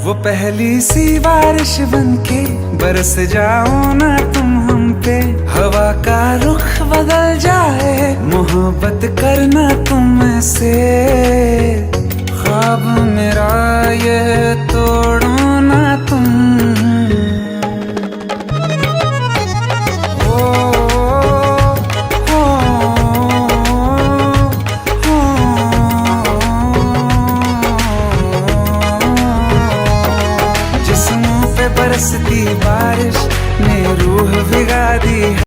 वो पहली सी बारिश बनके बरस जाओ ना तुम हम पे, हवा का रुख बदल जाए, मोहब्बत करना तुम से। ख्वाब मेरा